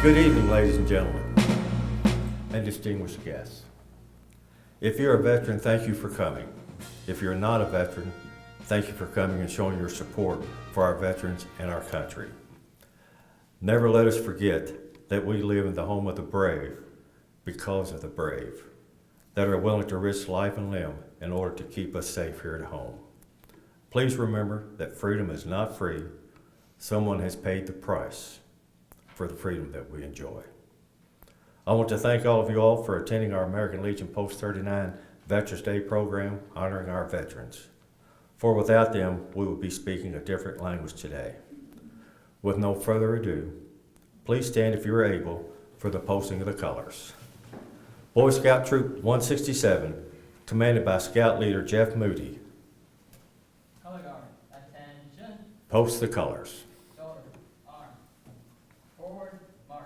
Good evening, ladies and gentlemen, and distinguished guests. If you're a veteran, thank you for coming. If you're not a veteran, thank you for coming and showing your support for our veterans and our country. Never let us forget that we live in the home of the brave because of the brave that are willing to risk life and limb in order to keep us safe here at home. Please remember that freedom is not free. Someone has paid the price for the freedom that we enjoy. I want to thank all of you all for attending our American Legion Post 39 Veterans Day program honoring our veterans. For without them, we would be speaking a different language today. With no further ado, please stand if you are able for the posting of the colors. Boy Scout Troop 167, commanded by Scout Leader Jeff Moody. Color guard, attention. Post the colors. Shoulder, arm. Forward, march.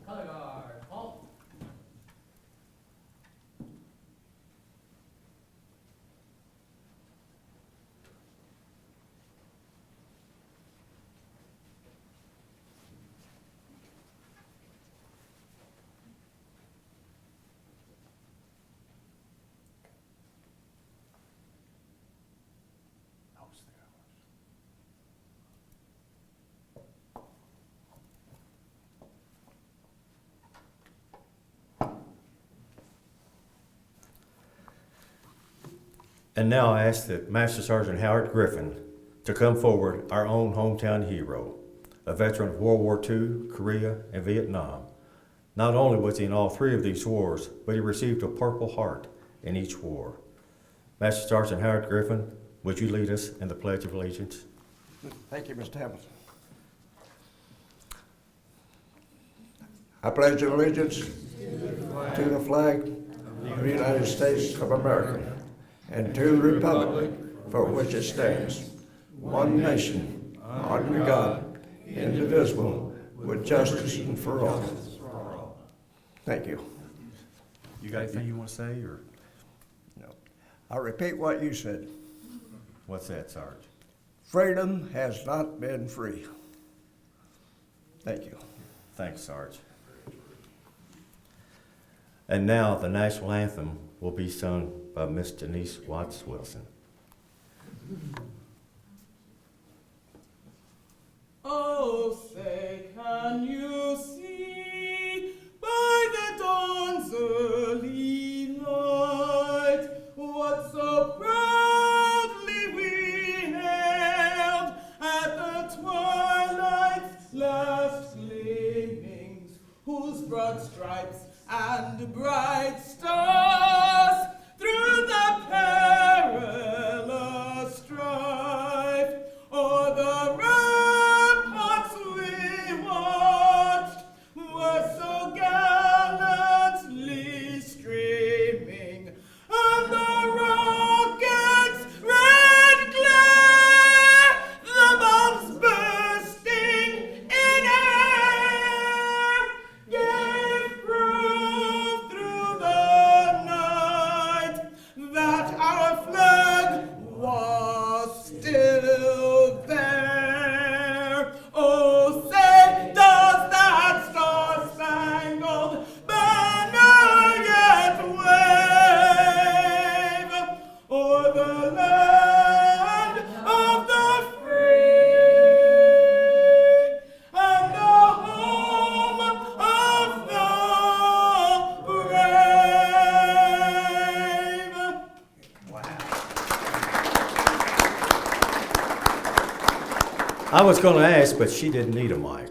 Color guard, halt. And now I ask that Master Sergeant Howard Griffin to come forward, our own hometown hero, a veteran of World War II, Korea, and Vietnam. Not only was he in all three of these wars, but he received a Purple Heart in each war. Master Sergeant Howard Griffin, would you lead us in the Pledge of Allegiance? Thank you, Mr. Hamilton. I pledge allegiance to the flag of the United States of America and to the republic for which it stands, one nation, under God, indivisible, with justice and for all. Thank you. You got anything you want to say, or No. I'll repeat what you said. what's that, Sarge? Freedom has not been free. Thank you. Thanks, Sarge. And now the national anthem will be sung by Miss Denise Watts Wilson. Oh, say, can you see by the dawn's early light what so proudly we hailed at the twilight's last gleamings, whose broad stripes and bright stars through the perilous strife o'er the ramparts we watched were so gallantly streaming, and the rocket's red glare, the bombs bursting in air, gave proof through the night that our flag was still there. Oh, say, does that star-spangled banner yet wave o'er the land of the free and the home of the brave? I was going to ask, but she didn't need a mic.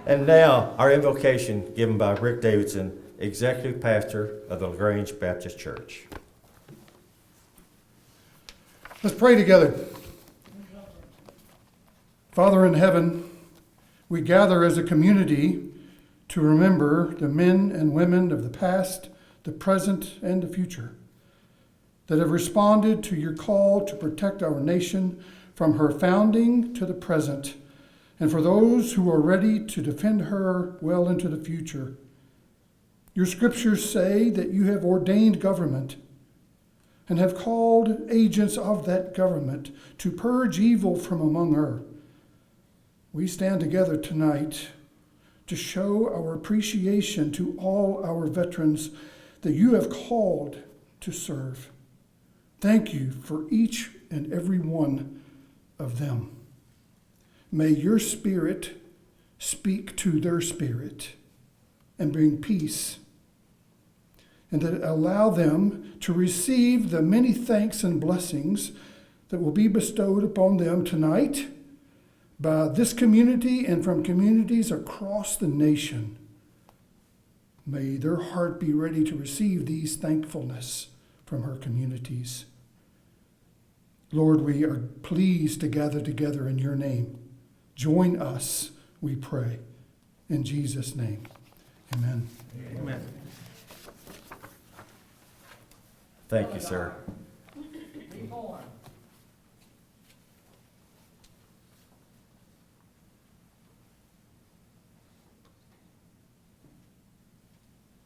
And now, our invocation given by Rick Davidson, Executive Pastor of the LaGrange Baptist Church. Let's pray together. Father in heaven, we gather as a community to remember the men and women of the past, the present, and the future that have responded to your call to protect our nation from her founding to the present and for those who are ready to defend her well into the future. Your scriptures say that you have ordained government and have called agents of that government to purge evil from among her. We stand together tonight to show our appreciation to all our veterans that you have called to serve. Thank you for each and every one of them. May your spirit speak to their spirit and bring peace, and that allow them to receive the many thanks and blessings that will be bestowed upon them tonight by this community and from communities across the nation. May their heart be ready to receive these thankfulness from her communities. Lord, we are pleased to gather together in your name. Join us, we pray. In Jesus' name, amen. Amen. Thank you, sir. Reform.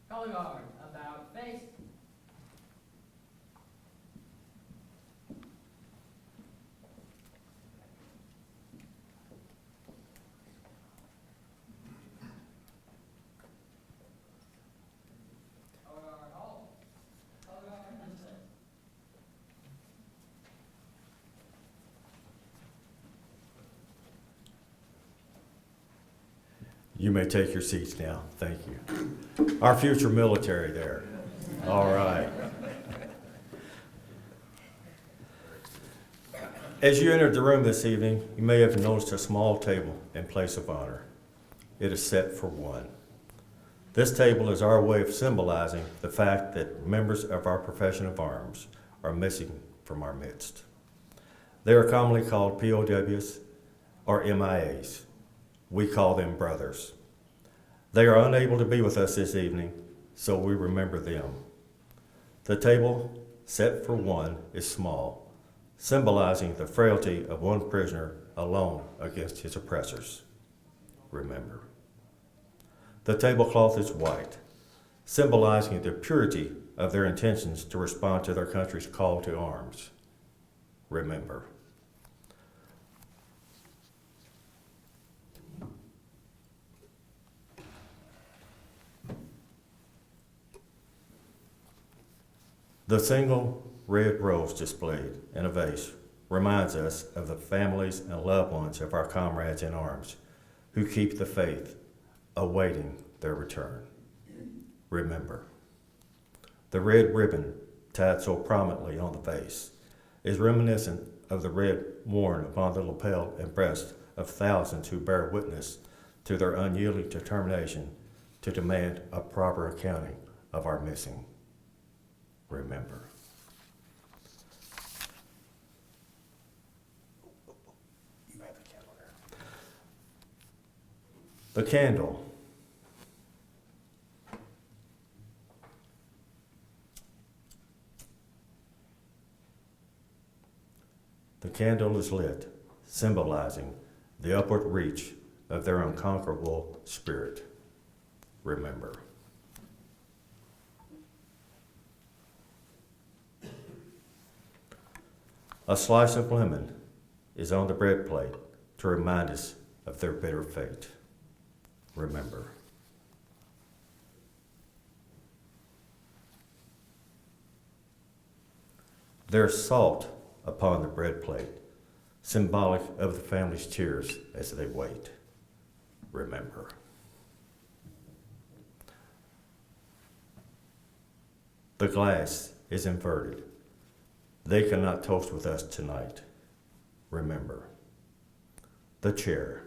Color guard, about face. Color guard, hold. Color guard, unsent. You may take your seats now. Thank you. Our future military there. All right. As you entered the room this evening, you may have noticed a small table in place of honor. It is set for one. This table is our way of symbolizing the fact that members of our profession of arms are missing from our midst. They are commonly called POWs or MIAs. We call them brothers. They are unable to be with us this evening, so we remember them. The table set for one is small, symbolizing the frailty of one prisoner alone against his oppressors. Remember. The tablecloth is white, symbolizing the purity of their intentions to respond to their country's call to arms. Remember. The single red rose displayed in a vase reminds us of the families and loved ones of our comrades in arms who keep the faith, awaiting their return. Remember. The red ribbon tied so prominently on the vase is reminiscent of the red worn upon the lapel and breast of thousands who bear witness to their unyielding determination to demand a proper accounting of our missing. Remember. You have the candle there. The candle. The candle is lit, symbolizing the upward reach of their unconquerable spirit. Remember. A slice of lemon is on the bread plate to remind us of their bitter fate. Remember. There's salt upon the bread plate, symbolic of the family's tears as they wait. Remember. The glass is inverted. They cannot toast with us tonight. Remember. The chair.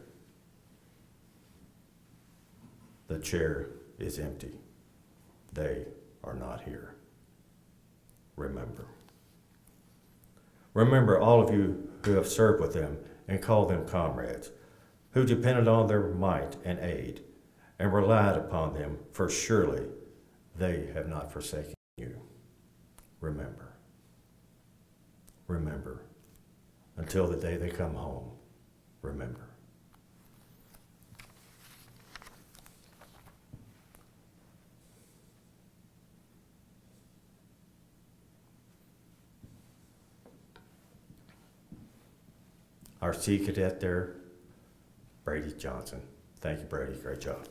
The chair is empty. They are not here. Remember. Remember all of you who have served with them and called them comrades, who depended on their might and aid and relied upon them, for surely they have not forsaken you. Remember. Remember. Until the day they come home. Remember. our Sea Cadet there, Brady Johnson. Thank you, Brady. Great job.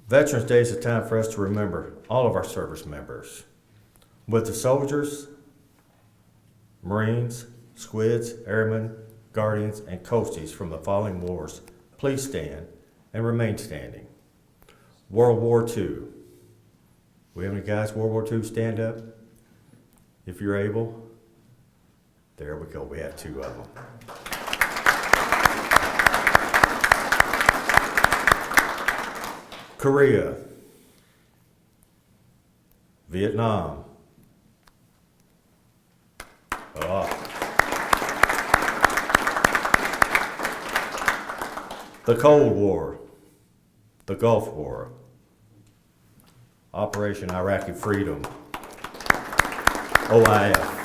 Veterans Day is a time for us to remember all of our service members. With the soldiers, Marines, squids, airmen, guardians, and coasties from the following wars, please stand and remain standing. World War II. We have any guys, World War II, stand up? If you're able. There we go, we have 2 of them. Korea, Vietnam, the Cold War, the Gulf War, Operation Iraqi Freedom, OIF,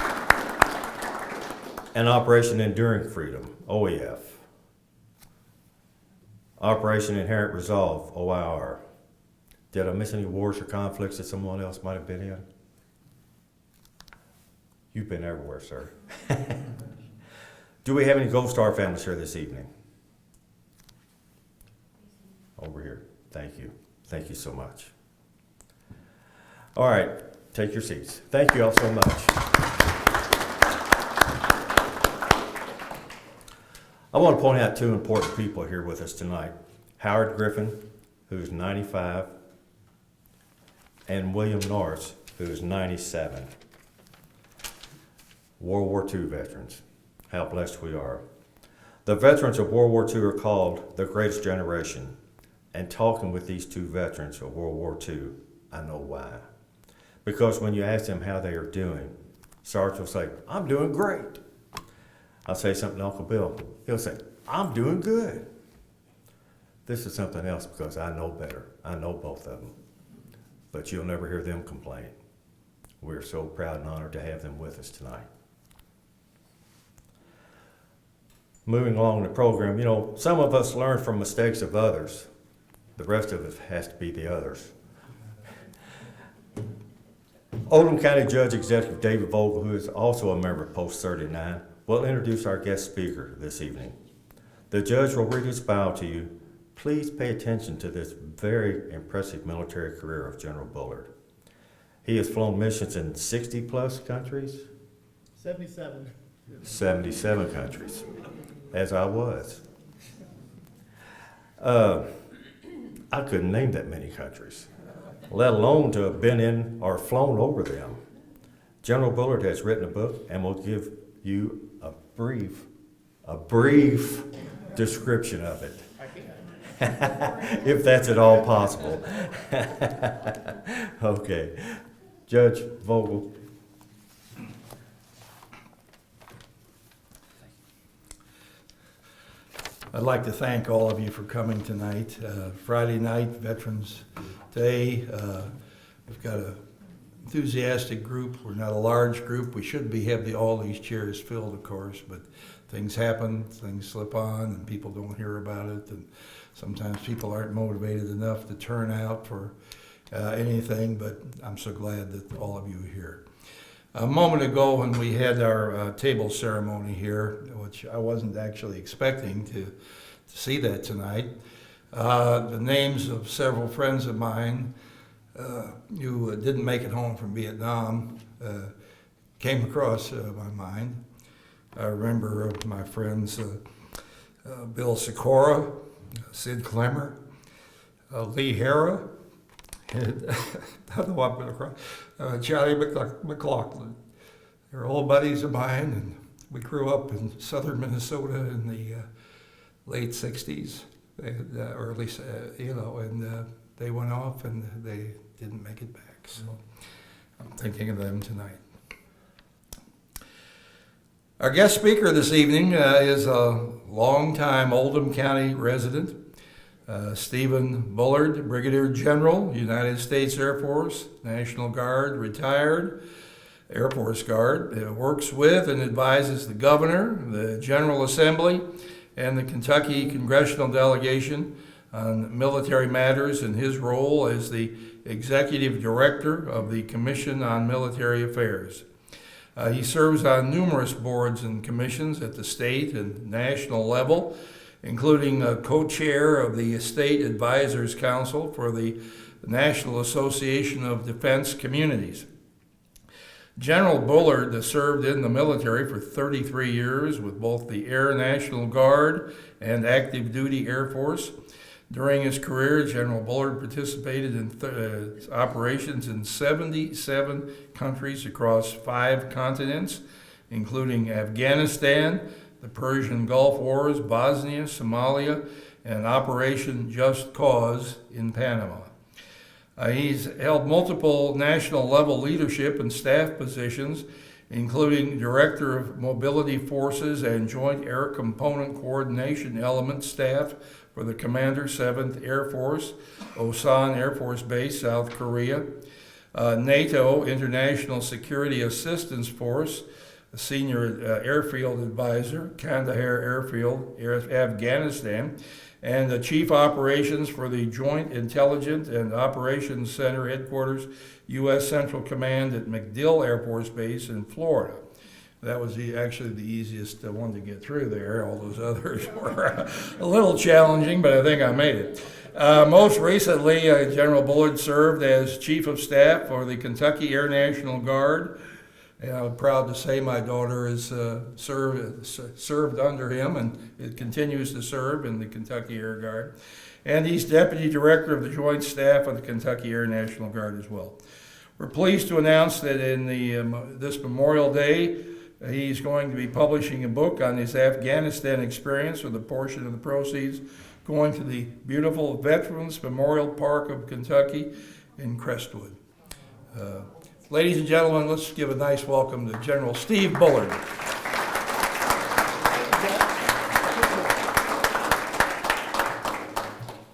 and Operation Enduring Freedom, OEF, Operation Inherent Resolve, OIR. Did I miss any wars or conflicts that someone else might have been in? You've been everywhere, sir. Do we have any Gold Star families here this evening? Over here. Thank you. Thank you so much. All right, take your seats. Thank you all so much. I want to point out 2 important people here with us tonight. Howard Griffin, who's 95, and William Norris, who's 97. World War II veterans. How blessed we are. The veterans of World War II are called the greatest generation. And talking with these 2 veterans of World War II, I know why. Because when you ask them how they are doing, Sarge will say, I'm doing great. I'll say something to Uncle Bill. He'll say, I'm doing good. This is something else because I know better. I know both of them. But you'll never hear them complain. We're so proud and honored to have them with us tonight. Moving along the program, you know, some of us learn from mistakes of others. The rest of us has to be the others. Oldham County Judge Executive David Vogel, who is also a member of Post 39, will introduce our guest speaker this evening. The judge will read his bio to you. Please pay attention to this very impressive military career of General Bullard. He has flown missions in 60 plus countries? 77. 77 countries, as I was. I couldn't name that many countries, let alone to have been in or flown over them. General Bullard has written a book and will give you a brief description of it. If that's at all possible. Okay. Judge Vogel. I'd like to thank all of you for coming tonight. Friday night, Veterans Day. We've got an enthusiastic group. We're not a large group. We should have all these chairs filled, of course, but things happen, things slip on, and people don't hear about it. And sometimes people aren't motivated enough to turn out for anything, but I'm so glad that all of you are here. A moment ago when we had our table ceremony here, which I wasn't actually expecting to see that tonight, the names of several friends of mine who didn't make it home from Vietnam came across my mind. I remember my friends Bill Sikora, Sid Clemmer, Lee Hara, and I don't know what I'm going to cry. Johnny McLaughlin. They're old buddies of mine, and we grew up in southern Minnesota in the late 60s, or at least, and they went off and they didn't make it back. So I'm thinking of them tonight. Our guest speaker this evening is a longtime Oldham County resident, Stephen Bullard, Brigadier General, United States Air Force, National Guard, retired Air Force Guard, works with and advises the Governor, the General Assembly, and the Kentucky Congressional Delegation on military matters in his role as the Executive Director of the Commission on Military Affairs. He serves on numerous boards and commissions at the state and national level, including co-chair of the State Advisors Council for the National Association of Defense Communities. General Bullard served in the military for 33 years with both the Air National Guard and active duty Air Force. During his career, General Bullard participated in operations in 77 countries across 5 continents, including Afghanistan, the Persian Gulf Wars, Bosnia, Somalia, and Operation Just Cause in Panama. He's held multiple national level leadership and staff positions, including Director of Mobility Forces and Joint Air Component Coordination Element Staff for the Commander 7th Air Force, Osan Air Force Base, South Korea, NATO International Security Assistance Force, Senior Airfield Advisor, Kandahar Airfield, Afghanistan, and the Chief Operations for the Joint Intelligence and Operations Center Headquarters, U.S. Central Command at MacDill Air Force Base in Florida. That was actually the easiest one to get through there. All those others were a little challenging, but I think I made it. Most recently, General Bullard served as Chief of Staff for the Kentucky Air National Guard. And I'm proud to say my daughter has served under him, and it continues to serve in the Kentucky Air Guard. And he's Deputy Director of the Joint Staff of the Kentucky Air National Guard as well. We're pleased to announce that in this Memorial Day, he's going to be publishing a book on his Afghanistan experience, with a portion of the proceeds going to the beautiful Veterans Memorial Park of Kentucky in Crestwood. Ladies and gentlemen, let's give a nice welcome to General Steve Bullard.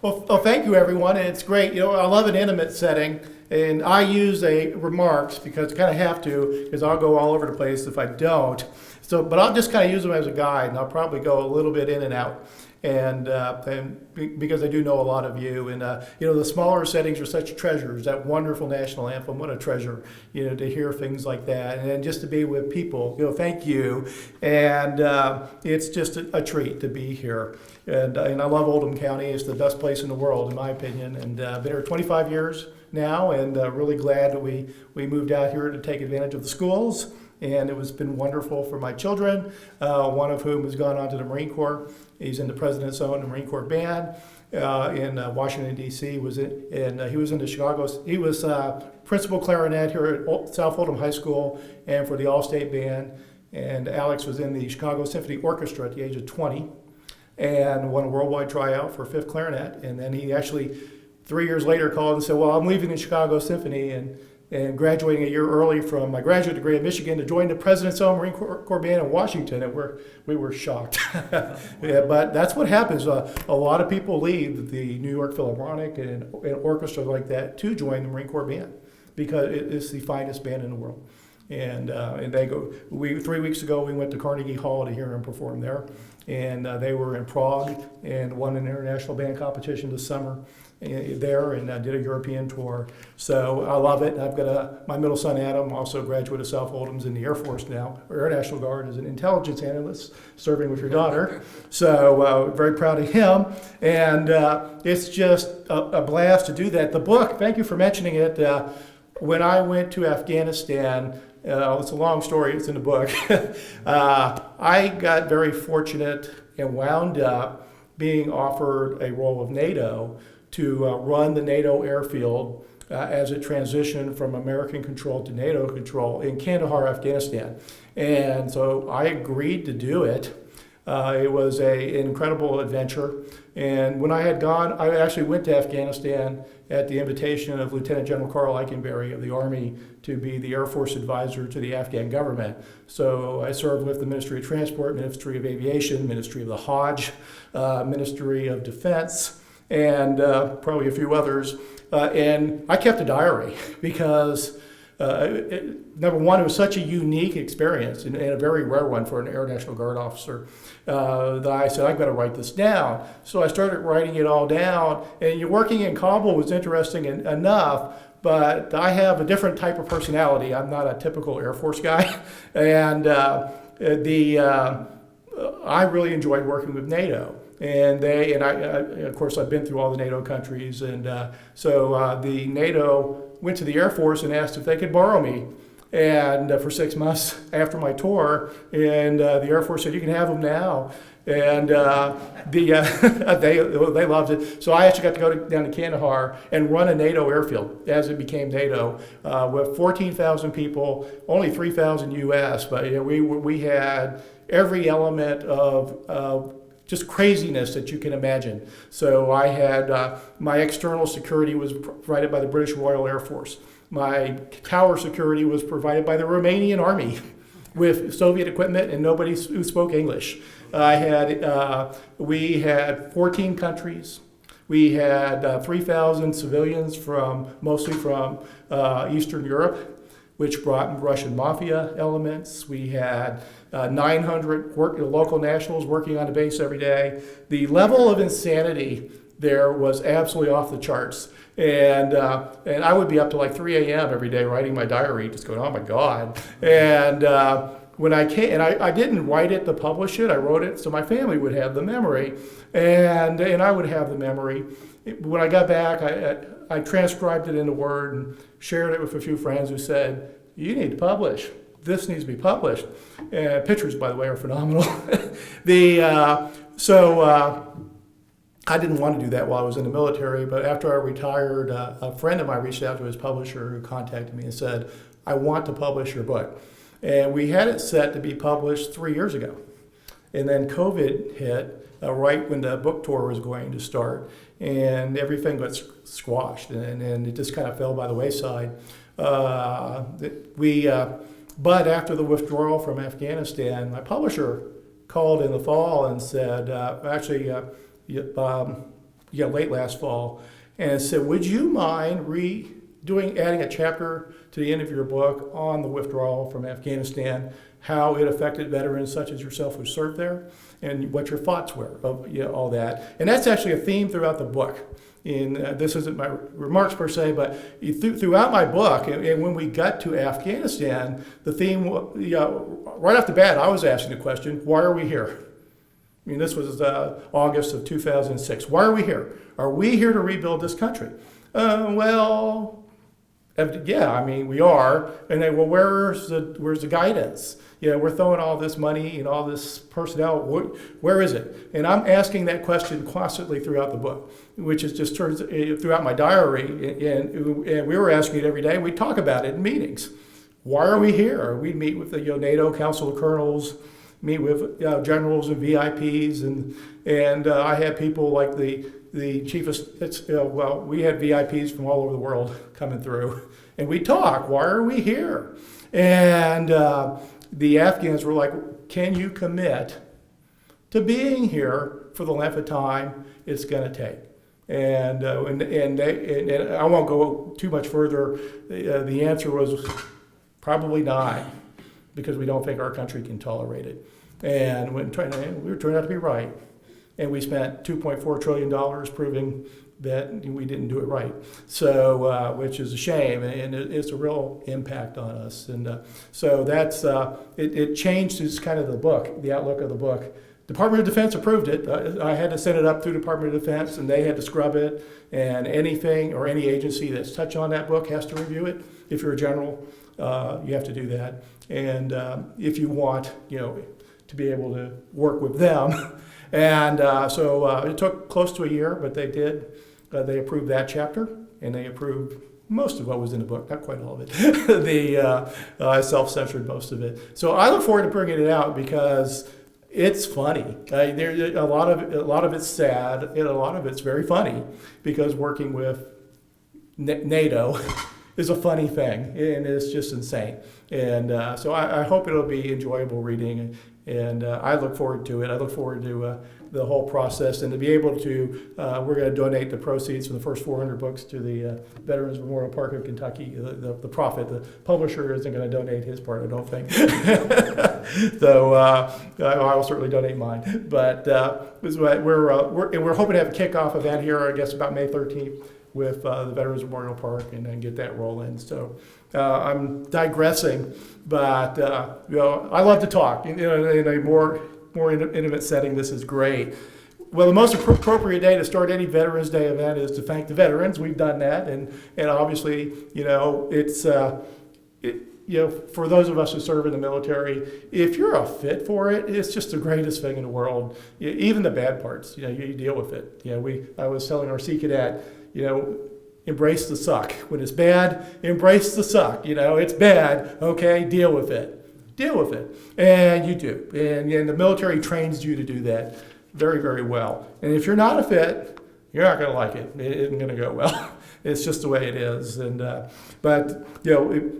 Well, thank you, everyone. And it's great. I love an intimate setting, and I use remarks because I kind of have to, because I'll go all over the place if I don't. But I'll just kind of use them as a guide, and I'll probably go a little bit in and out. And because I do know a lot of you, and the smaller settings are such treasures. That wonderful national anthem, what a treasure! To hear things like that, and then just to be with people. Thank you, and it's just a treat to be here. And I love Oldham County. It's the best place in the world, in my opinion. And I've been here 25 years now, and really glad that we moved out here to take advantage of the schools. And it has been wonderful for my children, one of whom has gone on to the Marine Corps. He's in the President's Own Marine Corps Band in Washington, D.C. He was in the Chicago. He was principal clarinet here at South Oldham High School and for the All-State Band. And Alex was in the Chicago Symphony Orchestra at the age of 20 and won a worldwide tryout for 5th clarinet. And then he actually, 3 years later, called and said, well, I'm leaving the Chicago Symphony and graduating a year early from my graduate degree at Michigan to join the President's Own Marine Corps Band in Washington, and we were shocked. Yeah, but that's what happens. A lot of people leave the New York Philharmonic and orchestra like that to join the Marine Corps Band because it's the finest band in the world. And they go. 3 weeks ago we went to Carnegie Hall to hear him perform there, and they were in Prague and won an international band competition this summer there, and did a European tour. So I love it. I've got my middle son Adam, also a graduate of South Oldham's in the Air Force now, or Air National Guard, as an intelligence analyst serving with your daughter. So very proud of him, and it's just a blast to do that. The book, thank you for mentioning it. When I went to Afghanistan, it's a long story, it's in the book. I got very fortunate and wound up being offered a role of NATO to run the NATO airfield as it transitioned from American control to NATO control in Kandahar, Afghanistan. And so I agreed to do it. It was an incredible adventure. And when I had gone, I actually went to Afghanistan at the invitation of Lieutenant General Carl Eikenberry of the Army to be the Air Force advisor to the Afghan government. So I served with the Ministry of Transport, Ministry of Aviation, Ministry of the Hajj, Ministry of Defense, and probably a few others. And I kept a diary because number one, it was such a unique experience and a very rare one for an Air National Guard officer that I said, I've got to write this down. So I started writing it all down. And working in Kabul was interesting enough, but I have a different type of personality. I'm not a typical Air Force guy, and I really enjoyed working with NATO. And of course, I've been through all the NATO countries, and so the NATO went to the Air Force and asked if they could borrow me, and for 6 months after my tour, and the Air Force said, "You can have them now." And they loved it. So I actually got to go down to Kandahar and run a NATO airfield as it became NATO, with 14,000 people, only 3,000 U.S. But we had every element of just craziness that you can imagine. So I had my external security was provided by the British Royal Air Force. My tower security was provided by the Romanian Army with Soviet equipment and nobody who spoke English. We had 14 countries. We had 3,000 civilians mostly from Eastern Europe, which brought Russian mafia elements. We had 900 local nationals working on the base every day. The level of insanity there was absolutely off the charts. And I would be up to like 3 a.m. every day writing my diary, just going, oh my God. And when I came, and I didn't write it to publish it, I wrote it so my family would have the memory, and I would have the memory. When I got back, I transcribed it into Word and shared it with a few friends who said, you need to publish. This needs to be published. Pictures, by the way, are phenomenal. I didn't want to do that while I was in the military, but after I retired, a friend of mine reached out to his publisher who contacted me and said, I want to publish your book. And we had it set to be published 3 years ago. And then COVID hit right when the book tour was going to start, and everything got squashed, and it just kind of fell by the wayside. But after the withdrawal from Afghanistan, my publisher called in the fall and said, late last fall, and said, would you mind adding a chapter to the end of your book on the withdrawal from Afghanistan, how it affected veterans such as yourself who served there, and what your thoughts were of all that. And that's actually a theme throughout the book. This isn't my remarks per se, but throughout my book, and when we got to Afghanistan, the theme, right off the bat, I was asking the question, why are we here? I mean, this was August of 2006. Why are we here? Are we here to rebuild this country? We are. And then, where's the guidance? We're throwing all this money and all this personnel. Where is it? And I'm asking that question constantly throughout the book, which is just turns throughout my diary. And we were asking it every day. We talk about it in meetings. Why are we here? We meet with the NATO Council of Colonels, meet with generals and VIPs, and I had people like the chief of, we had VIPs from all over the world coming through, and we talk. Why are we here? And the Afghans were like, can you commit to being here for the length of time it's going to take? And I won't go too much further. The answer was probably not, because we don't think our country can tolerate it. And we turned out to be right. And we spent $2.4 trillion proving that we didn't do it right. So, which is a shame, and it's a real impact on us. And so that's, it changed kind of the book, the outlook of the book. Department of Defense approved it. I had to send it up through Department of Defense, and they had to scrub it. And anything or any agency that's touched on that book has to review it. If you're a general, you have to do that. And if you want, to be able to work with them. And so it took close to a year, but they did. They approved that chapter, and they approved most of what was in the book, not quite all of it. I self-censored most of it. So I look forward to bringing it out because it's funny. There's a lot of it's sad, and a lot of it's very funny, because working with NATO is a funny thing, and it's just insane. And so I hope it'll be enjoyable reading, and I look forward to it. I look forward to the whole process, and to be able to, we're going to donate the proceeds from the first 400 books to the Veterans Memorial Park of Kentucky, the profit. The publisher isn't going to donate his part, I don't think. So I will certainly donate mine. But we're hoping to have a kickoff event here, I guess, about May 13th. with the Veterans Memorial Park and then get that rolling. So I'm digressing, but I love to talk. In a more intimate setting, this is great. Well, the most appropriate day to start any Veterans Day event is to thank the veterans. We've done that, and obviously, it's for those of us who serve in the military, if you're a fit for it, it's just the greatest thing in the world. Even the bad parts, you deal with it. I was telling our Sea Cadet, embrace the suck. When it's bad, embrace the suck. It's bad, okay, deal with it. Deal with it. And you do. And the military trains you to do that very, very well. And if you're not a fit, you're not going to like it. It isn't going to go well. It's just the way it is. But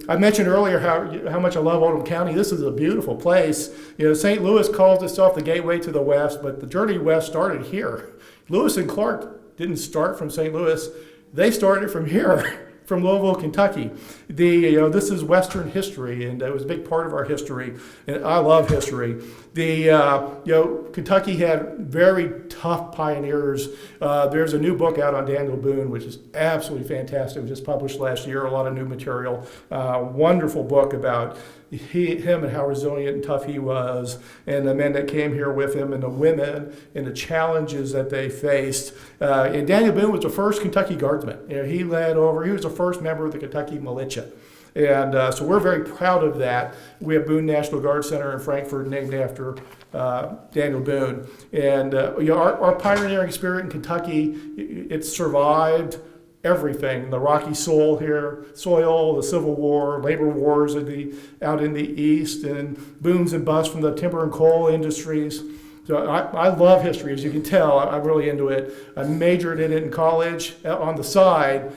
I mentioned earlier how much I love Oldham County. This is a beautiful place. St. Louis calls itself the gateway to the West, but the journey west started here. Lewis and Clark didn't start from St. Louis. They started from here, from Louisville, Kentucky. This is Western history, and it was a big part of our history. And I love history. Kentucky had very tough pioneers. There's a new book out on Daniel Boone, which is absolutely fantastic. It was just published last year. A lot of new material. Wonderful book about him and how resilient and tough he was, and the men that came here with him, and the women, and the challenges that they faced. And Daniel Boone was the first Kentucky Guardsman. He was the first member of the Kentucky Militia. And so we're very proud of that. We have Boone National Guard Center in Frankfort named after Daniel Boone. And our pioneering spirit in Kentucky, it survived everything. The rocky soil, the Civil War, labor wars out in the East, and booms and busts from the timber and coal industries. So I love history, as you can tell. I'm really into it. I majored in it in college. On the side,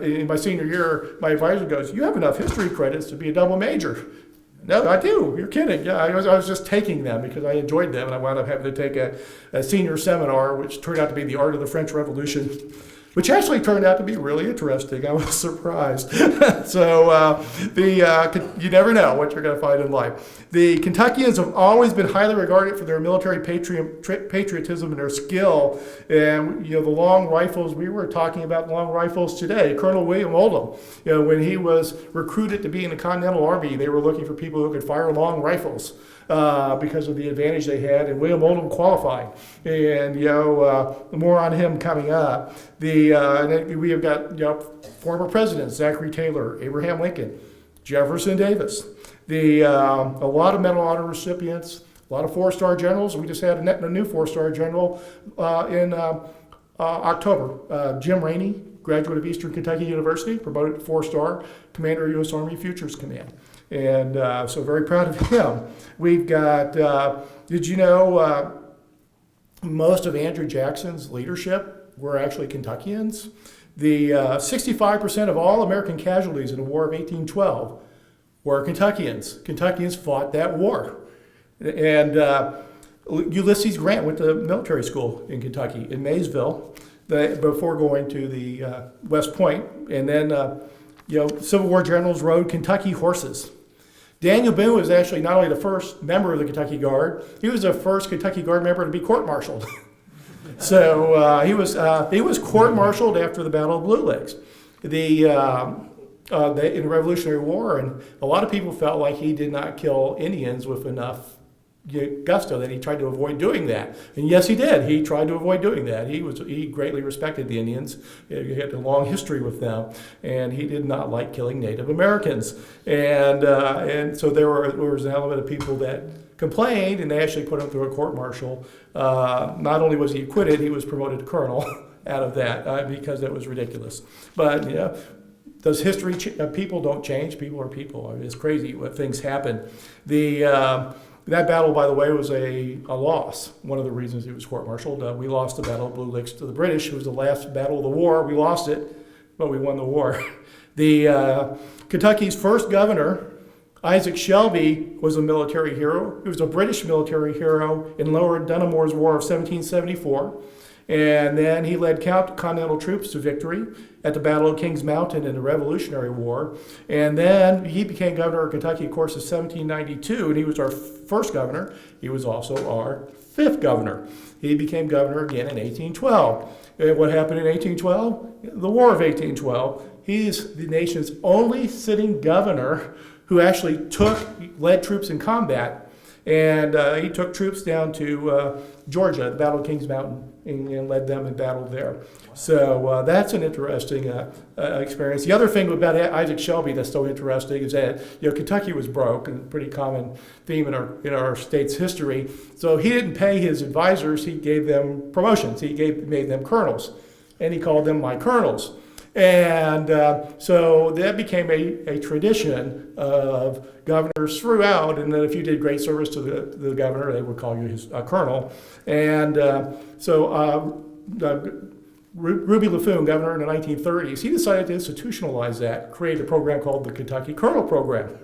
in my senior year, my advisor goes, "You have enough history credits to be a double major." No, I do. You're kidding. Yeah, I was just taking them because I enjoyed them, and I wound up having to take a senior seminar, which turned out to be the Art of the French Revolution, which actually turned out to be really interesting. I was surprised. So you never know what you're going to find in life. The Kentuckians have always been highly regarded for their military patriotism and their skill. And the long rifles, we were talking about long rifles today. Colonel William Oldham, when he was recruited to be in the Continental Army, they were looking for people who could fire long rifles. Because of the advantage they had, and William Oldham qualified. And more on him coming up. And then we have got former presidents Zachary Taylor, Abraham Lincoln, Jefferson Davis. A lot of Medal of Honor recipients, a lot of 4-star generals. We just had a new 4-star general in October. Jim Rainey, graduate of Eastern Kentucky University, promoted to 4-star, commander of U.S. Army Futures Command. And so very proud of him. We've got, did you know most of Andrew Jackson's leadership were actually Kentuckians? The 65% of all American casualties in the War of 1812 were Kentuckians. Kentuckians fought that war. And Ulysses Grant went to military school in Kentucky, in Maysville, before going to the West Point. And then Civil War generals rode Kentucky horses. Daniel Boone was actually not only the first member of the Kentucky Guard, he was the first Kentucky Guard member to be court-martialed. So he was court-martialed after the Battle of Blue Licks in the Revolutionary War, and a lot of people felt like he did not kill Indians with enough gusto, that he tried to avoid doing that. And yes, he did. He tried to avoid doing that. He greatly respected the Indians. He had a long history with them, and he did not like killing Native Americans. And so there was an element of people that complained, and they actually put him through a court-martial. Not only was he acquitted, he was promoted to colonel out of that because that was ridiculous. But does history? People don't change. People are people. I mean, it's crazy what things happen. That battle, by the way, was a loss. One of the reasons he was court-martialed. We lost the Battle of Blue Licks to the British. It was the last battle of the war. We lost it, but we won the war. Kentucky's first governor, Isaac Shelby, was a military hero. He was a British military hero in Lord Dunmore's War of 1774. And then he led Continental troops to victory at the Battle of Kings Mountain in the Revolutionary War. And then he became governor of Kentucky, of course, in 1792, and he was our first governor. He was also our fifth governor. He became governor again in 1812. And what happened in 1812? The War of 1812. He's the nation's only sitting governor who actually led troops in combat. And he took troops down to Georgia, the Battle of Kings Mountain, and led them in battle there. So that's an interesting experience. The other thing about Isaac Shelby that's so interesting is that Kentucky was broke, and a pretty common theme in our state's history. So he didn't pay his advisors; he gave them promotions. He made them colonels, and he called them my colonels. And so that became a tradition of governors throughout. And then if you did great service to the governor, they would call you his colonel. And Ruby LaFoon, governor in the 1930s, he decided to institutionalize that, create a program called the Kentucky Colonel Program.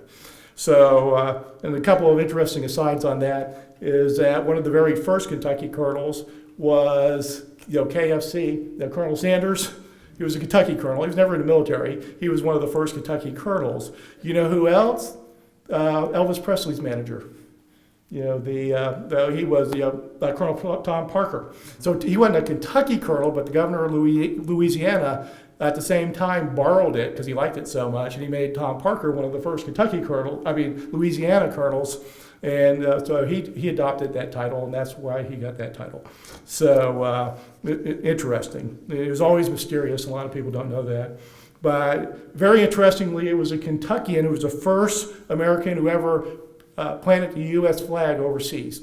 So, and a couple of interesting asides on that is that one of the very first Kentucky colonels was, KFC, Colonel Sanders. He was a Kentucky colonel. He was never in the military. He was one of the first Kentucky colonels. You know who else? Elvis Presley's manager. He was Colonel Tom Parker. So he wasn't a Kentucky colonel, but the governor of Louisiana at the same time borrowed it because he liked it so much, and he made Tom Parker one of the first Louisiana colonels. And so he adopted that title, and that's why he got that title. So interesting. It was always mysterious. A lot of people don't know that. But very interestingly, it was a Kentuckian who was the first American who ever planted the U.S. flag overseas,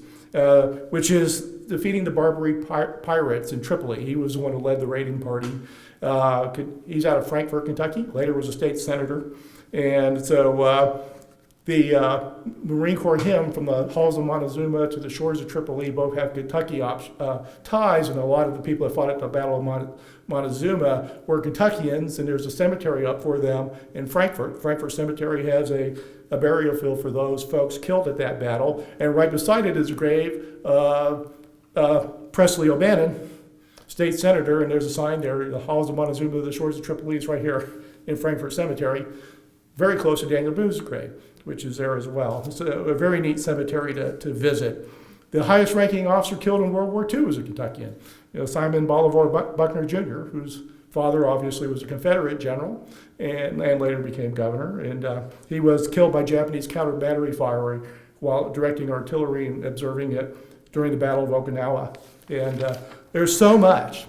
which is defeating the Barbary pirates in Tripoli. He was the one who led the raiding party. He's out of Frankfort, Kentucky. Later was a state senator. And so the Marine Corps hymn, from the halls of Montezuma to the shores of Tripoli, both have Kentucky ties, and a lot of the people that fought at the Battle of Montezuma were Kentuckians, and there's a cemetery up for them in Frankfort. Frankfort Cemetery has a burial field for those folks killed at that battle, and right beside it is a grave of Presley O'Bannon, state senator, and there's a sign there, the halls of Montezuma, the shores of Tripoli, is right here in Frankfort Cemetery, very close to Daniel Boone's grave, which is there as well. It's a very neat cemetery to visit. The highest ranking officer killed in World War II was a Kentuckian. Simon Bolivar Buckner Jr., whose father obviously was a Confederate general and later became governor. And he was killed by Japanese counter battery fire while directing artillery and observing it during the Battle of Okinawa. And there's so much.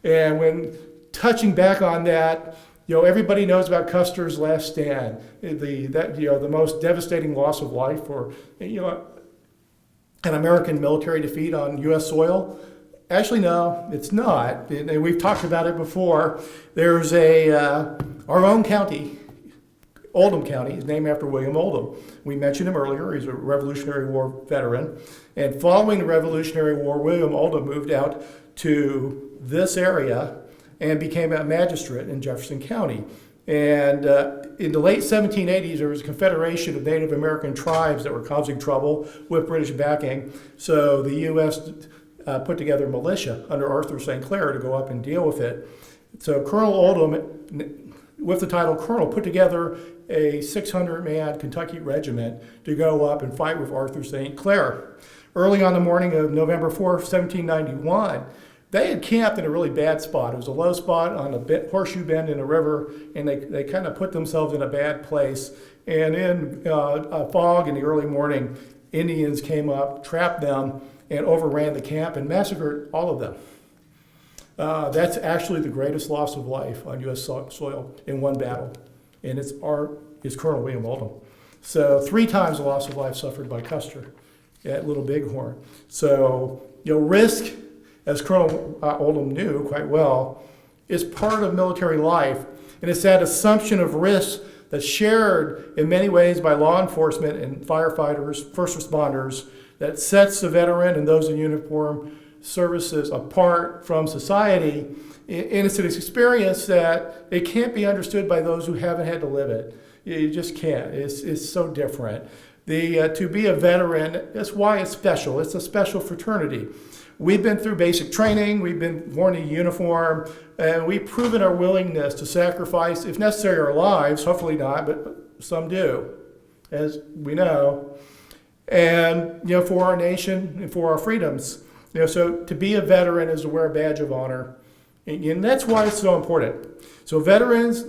And when touching back on that, everybody knows about Custer's last stand, the most devastating loss of life for an American military defeat on U.S. soil. Actually, no, it's not. And we've talked about it before. There's our own county, Oldham County, is named after William Oldham. We mentioned him earlier. He's a Revolutionary War veteran. And following the Revolutionary War, William Oldham moved out to this area and became a magistrate in Jefferson County. And in the late 1780s, there was a confederation of Native American tribes that were causing trouble with British backing. So the U.S. Put together militia under Arthur St. Clair to go up and deal with it. So Colonel Oldham, with the title Colonel, put together a 600-man Kentucky regiment to go up and fight with Arthur St. Clair. Early on the morning of November 4th, 1791, they had camped in a really bad spot. It was a low spot on a horseshoe bend in a river, and they kind of put themselves in a bad place. And in a fog in the early morning, Indians came up, trapped them, and overran the camp and massacred all of them. That's actually the greatest loss of life on U.S. soil in one battle, and it's Colonel William Oldham. So 3 times the loss of life suffered by Custer at Little Bighorn. So risk, as Colonel Oldham knew quite well, is part of military life, and it's that assumption of risk that's shared in many ways by law enforcement and firefighters, first responders, that sets the veteran and those in uniform services apart from society. And it's an experience that it can't be understood by those who haven't had to live it. You just can't. It's so different. To be a veteran, that's why it's special. It's a special fraternity. We've been through basic training, we've been worn a uniform, and we've proven our willingness to sacrifice, if necessary, our lives, hopefully not, but some do, as we know, and for our nation and for our freedoms. So to be a veteran is to wear a badge of honor, and that's why it's so important. So veterans,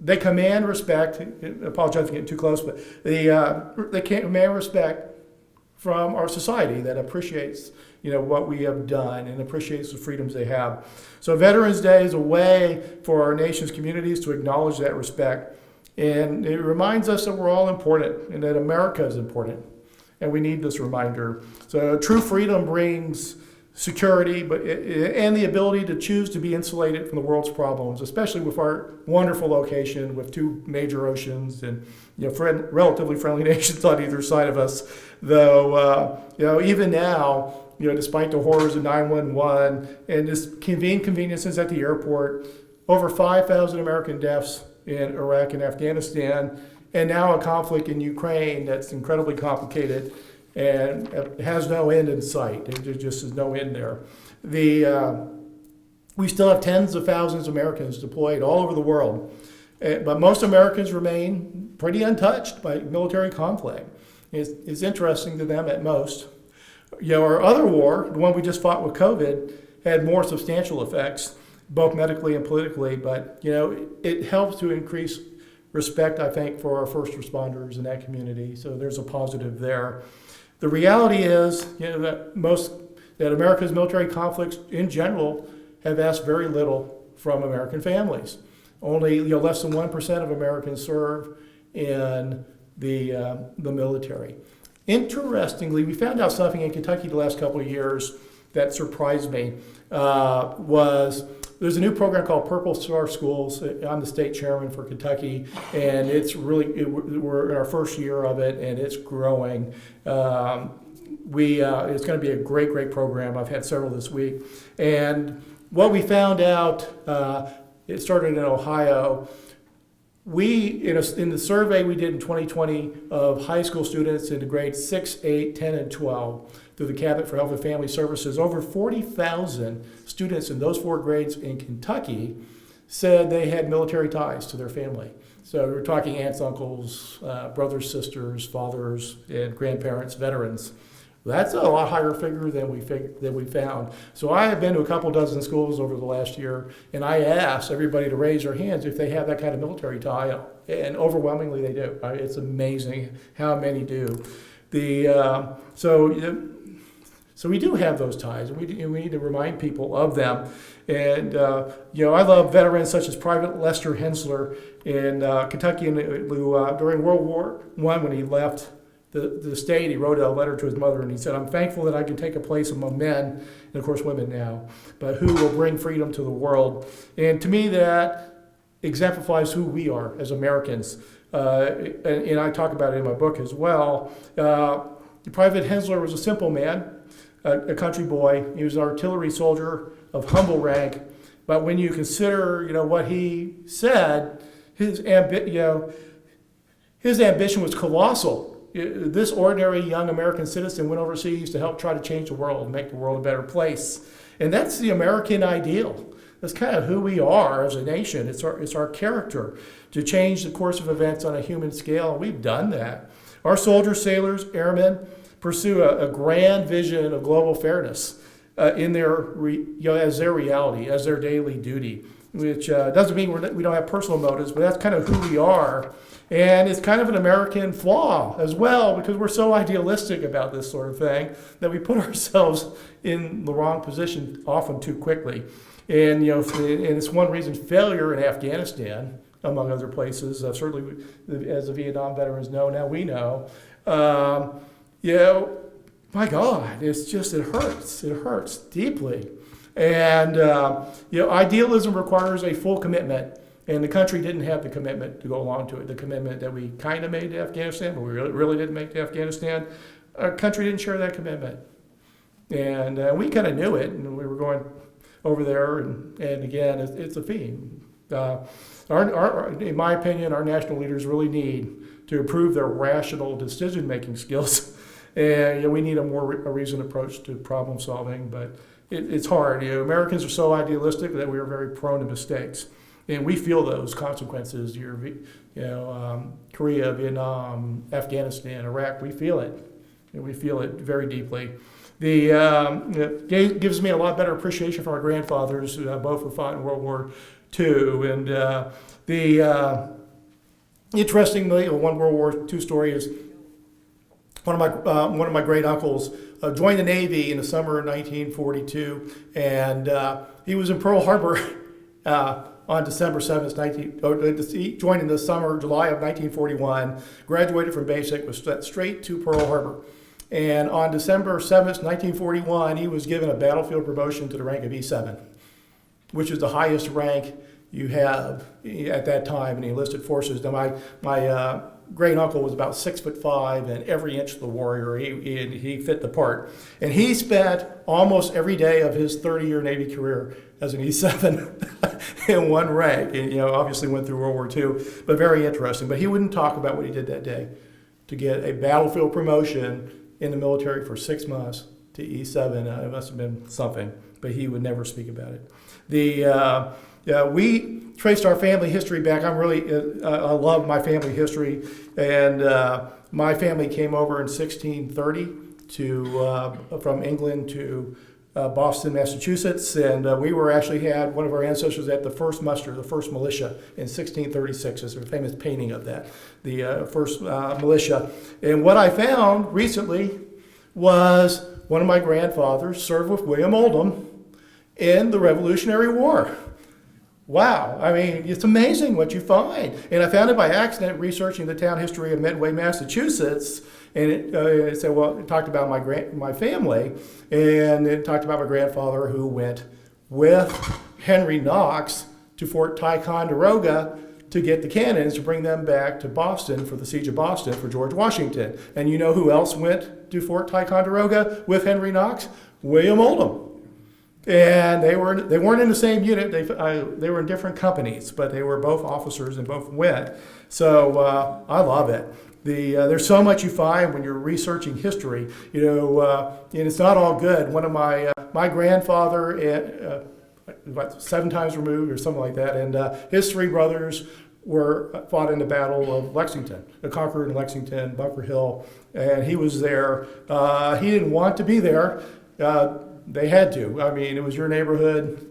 they command respect. I apologize for getting too close, but they command respect from our society that appreciates what we have done and appreciates the freedoms they have. So Veterans Day is a way for our nation's communities to acknowledge that respect. And it reminds us that we're all important and that America is important. And we need this reminder. So true freedom brings security and the ability to choose to be insulated from the world's problems, especially with our wonderful location with 2 major oceans and relatively friendly nations on either side of us. Though, even now, despite the horrors of 9/11 and just inconveniences at the airport, over 5,000 American deaths in Iraq and Afghanistan, and now a conflict in Ukraine that's incredibly complicated and has no end in sight. There just is no end there. We still have tens of thousands of Americans deployed all over the world, but most Americans remain pretty untouched by military conflict. It's interesting to them at most. Our other war, the one we just fought with COVID, had more substantial effects, both medically and politically, but it helps to increase respect, I think, for our first responders in that community. So there's a positive there. The reality is, that America's military conflicts in general have asked very little from American families. Only less than 1% of Americans serve in the military. Interestingly, we found out something in Kentucky the last couple of years that surprised me. There's a new program called Purple Star Schools. I'm the state chairman for Kentucky, and we're in our first year of it, and it's growing. It's going to be a great program. I've had several this week, and what we found out, it started in Ohio. In the survey we did in 2020 of high school students into grades 6, 8, 10, and 12 through the Cabinet for Health and Family Services, over 40,000 students in those 4 grades in Kentucky said they had military ties to their family. So we're talking aunts, uncles, brothers, sisters, fathers, and grandparents, veterans. That's a lot higher figure than we found. So I have been to a couple dozen schools over the last year, and I asked everybody to raise their hands if they have that kind of military tie, and overwhelmingly they do. It's amazing how many do. So we do have those ties, and we need to remind people of them. And I love veterans such as Private Lester Hensler in Kentucky, who during World War I, when he left the state, he wrote a letter to his mother, and he said, "I'm thankful that I can take a place among men," and of course women now, "but who will bring freedom to the world." And to me, that exemplifies who we are as Americans. And I talk about it in my book as well. Private Hensler was a simple man, a country boy. He was an artillery soldier of humble rank. But when you consider, what he said, his ambition was colossal. This ordinary young American citizen went overseas to help try to change the world and make the world a better place. And that's the American ideal. That's kind of who we are as a nation. It's our character to change the course of events on a human scale, and we've done that. Our soldiers, sailors, airmen pursue a grand vision of global fairness as their reality, as their daily duty, which doesn't mean we don't have personal motives, but that's kind of who we are. And it's kind of an American flaw as well, because we're so idealistic about this sort of thing that we put ourselves in the wrong position often too quickly. And and it's one reason failure in Afghanistan, among other places, certainly as the Vietnam veterans know, now we know, my God, it hurts deeply. And idealism requires a full commitment, and the country didn't have the commitment to go along to it, the commitment that we kind of made to Afghanistan, but we really didn't make to Afghanistan. Our country didn't share that commitment. And we kind of knew it, and we were going over there, and again, it's a theme. In my opinion, our national leaders really need to improve their rational decision-making skills. And we need a more reasoned approach to problem solving, but it's hard. Americans are so idealistic that we are very prone to mistakes, and we feel those consequences. Korea, Vietnam, Afghanistan, Iraq. We feel it, and we feel it very deeply. It gives me a lot better appreciation for our grandfathers, who both were fought in World War II, and interestingly, one World War II story is one of my great uncles joined the Navy in the summer of 1942, and he was in Pearl Harbor on December 7th, he joined in the summer, July of 1941, graduated from basic, was sent straight to Pearl Harbor. And on December 7th, 1941, he was given a battlefield promotion to the rank of E7, which is the highest rank you have at that time in the enlisted forces. Now, my great uncle was about 6'5" and every inch of the warrior. He fit the part. And he spent almost every day of his 30-year Navy career as an E7 in one rank. And, obviously went through World War II, but very interesting. But he wouldn't talk about what he did that day to get a battlefield promotion in the military for 6 months to E7. It must have been something, but he would never speak about it. We traced our family history back. I love my family history, and my family came over in 1630 from England to Boston, Massachusetts, and we had one of our ancestors at the first muster, the first militia in 1636. There's a famous painting of that, the first militia. And what I found recently was one of my grandfathers served with William Oldham in the Revolutionary War. Wow, I mean, it's amazing what you find. And I found it by accident researching the town history of Medway, Massachusetts. And it said, well, it talked about my family, and it talked about my grandfather who went with Henry Knox to Fort Ticonderoga to get the cannons to bring them back to Boston for the siege of Boston for George Washington. And you know who else went to Fort Ticonderoga with Henry Knox? William Oldham. And they weren't in the same unit. They were in different companies, but they were both officers and both went. So I love it. There's so much you find when you're researching history, and it's not all good. One of my grandfather, about 7 times removed or something like that, and his 3 brothers fought in the Battle of Lexington, conquered in Lexington, Bunker Hill, and he was there. He didn't want to be there. They had to. I mean, it was your neighborhood.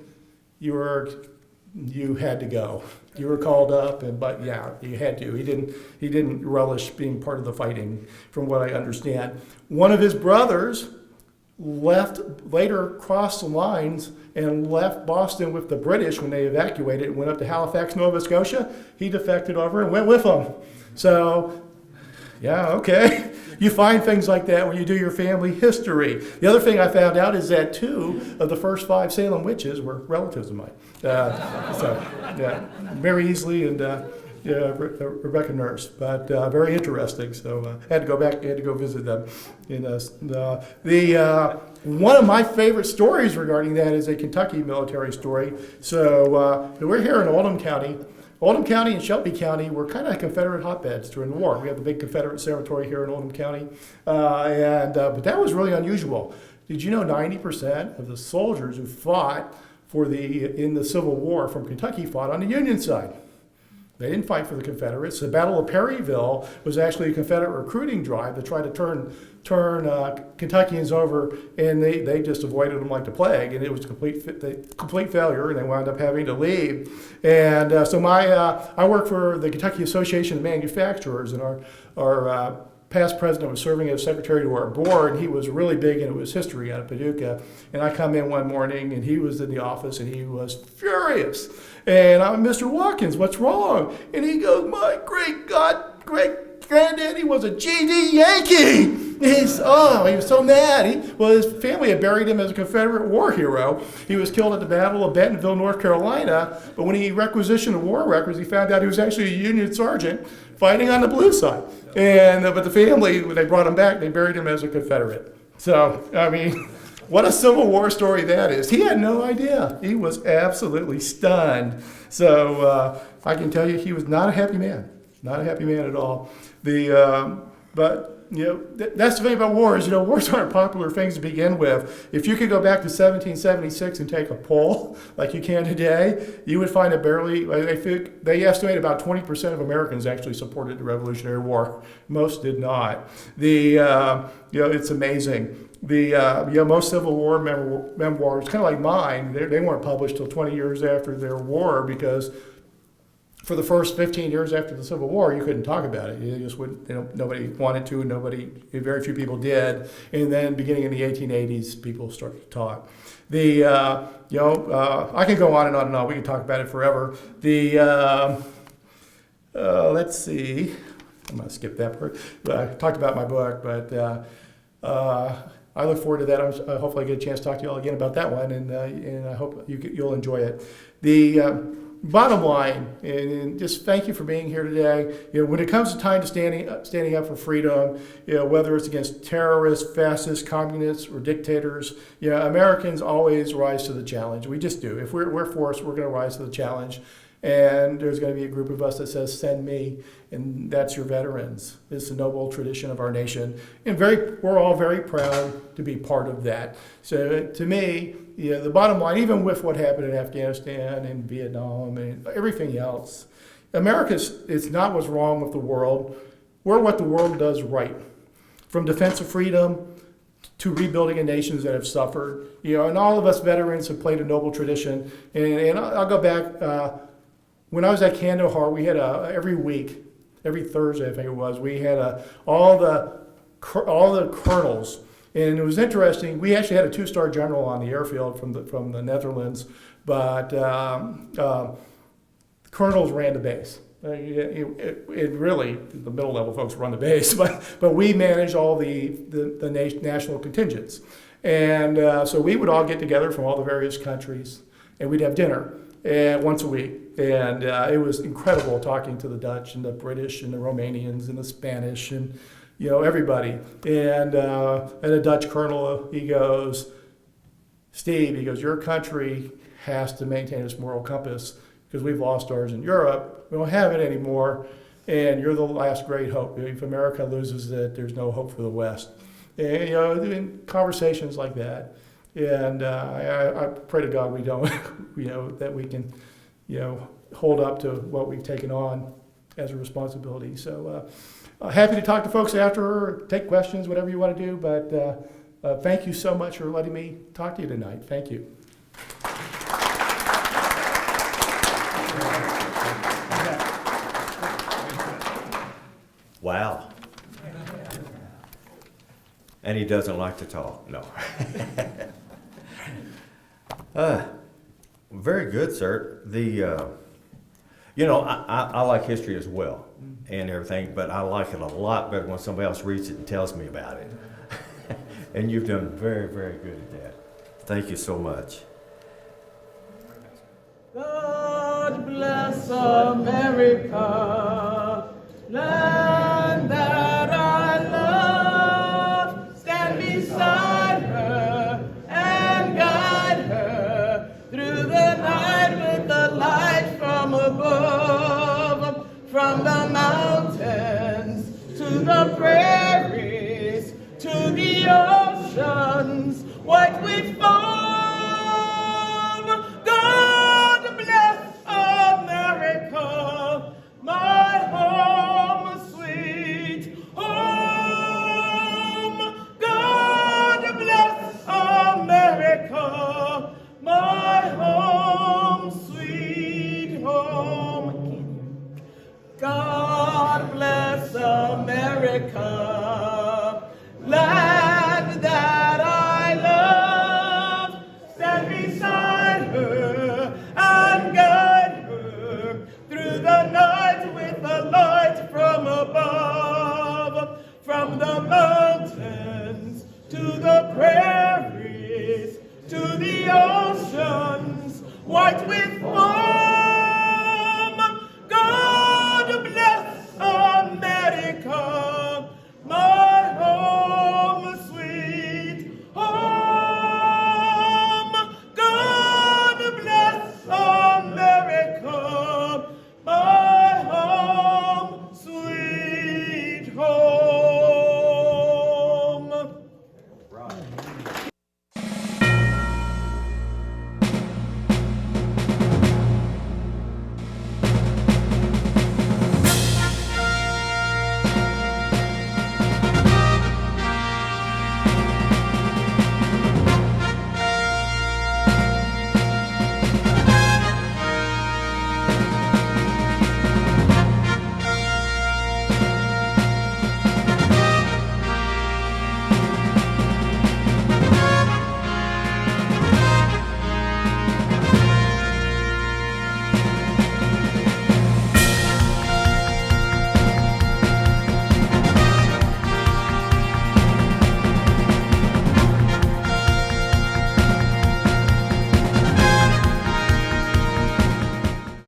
You had to go. You were called up, but yeah, you had to. He didn't relish being part of the fighting, from what I understand. One of his brothers later crossed the lines and left Boston with the British when they evacuated and went up to Halifax, Nova Scotia. He defected over and went with them. So, yeah, okay. You find things like that when you do your family history. The other thing I found out is that 2 of the first 5 Salem witches were relatives of mine. Mary Easley and Rebecca Nurse, but very interesting. So had to go back, had to go visit them. One of my favorite stories regarding that is a Kentucky military story. So we're here in Oldham County. Oldham County and Shelby County were kind of Confederate hotbeds during the war. We have the big Confederate cemetery here in Oldham County, but that was really unusual. Did you know 90% of the soldiers who fought in the Civil War from Kentucky fought on the Union side? They didn't fight for the Confederates. The Battle of Perryville was actually a Confederate recruiting drive to try to turn Kentuckians over, and they just avoided them like the plague, and it was a complete failure, and they wound up having to leave. And so I work for the Kentucky Association of Manufacturers, and our past president was serving as secretary to our board, and he was really big into his history out of Paducah. And I come in one morning, and he was in the office, and he was furious. And I'm Mr. Watkins, what's wrong? And he goes, my great-granddaddy was a G.D. Yankee. He was so mad. His family had buried him as a Confederate war hero. He was killed at the Battle of Bentonville, North Carolina. But when he requisitioned the war records, he found out he was actually a Union sergeant fighting on the blue side. But the family, when they brought him back, they buried him as a Confederate. So, I mean, what a Civil War story that is. He had no idea. He was absolutely stunned. So I can tell you he was not a happy man. Not a happy man at all. But you know, that's the thing about wars. You know, wars aren't popular things to begin with. If you could go back to 1776 and take a poll like you can today, you would find that barely, I think they estimate about 20% of Americans actually supported the Revolutionary War. Most did not. You know, it's amazing. You know, most Civil War memoirs, kind of like mine, they weren't published till 20 years after their war, because for the first 15 years after the Civil War, you couldn't talk about it. You just wouldn't, you know, nobody wanted to, very few people did. And then beginning in the 1880s, people started to talk. You know, I can go on and on and on. We can talk about it forever. Let's see. I'm going to skip that part. I talked about my book, but I look forward to that. Hopefully I get a chance to talk to you all again about that one, and I hope you'll enjoy it. Bottom line, and just thank you for being here today. You know, when it comes to time to standing up for freedom, you know, whether it's against terrorists, fascists, communists, or dictators, you know, Americans always rise to the challenge. We just do. If we're forced, we're going to rise to the challenge. And there's going to be a group of us that says, "Send me," and that's your veterans. It's a noble tradition of our nation, and we're all very proud to be part of that. So to me, you know, the bottom line, even with what happened in Afghanistan and Vietnam and everything else, it's not what's wrong with the world. We're what the world does right, from defense of freedom to rebuilding in nations that have suffered. You know, and all of us veterans have played a noble tradition. And I'll go back. When I was at Kandahar, we had every week, every Thursday I think it was, we had all the colonels, and it was interesting. We actually had a 2-star general on the airfield from the Netherlands, but colonels ran the base. It really, the middle level folks run the base, but we managed all the national contingents, and so we would all get together from all the various countries, and we'd have dinner once a week. And it was incredible talking to the Dutch and the British and the Romanians and the Spanish and, you know, everybody. And a Dutch colonel, he goes, "Steve," he goes, "your country has to maintain its moral compass because we've lost ours in Europe. We don't have it anymore, and you're the last great hope. If America loses it, there's no hope for the West." And, you know, in conversations like that. And I pray to God we don't, you know, that we can, you know, hold up to what we've taken on as a responsibility. So happy to talk to folks after, or take questions, whatever you want to do. But thank you so much for letting me talk to you tonight. Thank you. Wow. And he doesn't like to talk. No. Very good, sir. You know, I like history as well and everything, but I like it a lot better when somebody else reads it and tells me about it. And you've done very, very good at that. Thank you so much. God bless America, land that I love. Stand beside her and guide her through the night with the light from above, from the mountains to the prairies to the oceans, white with foam.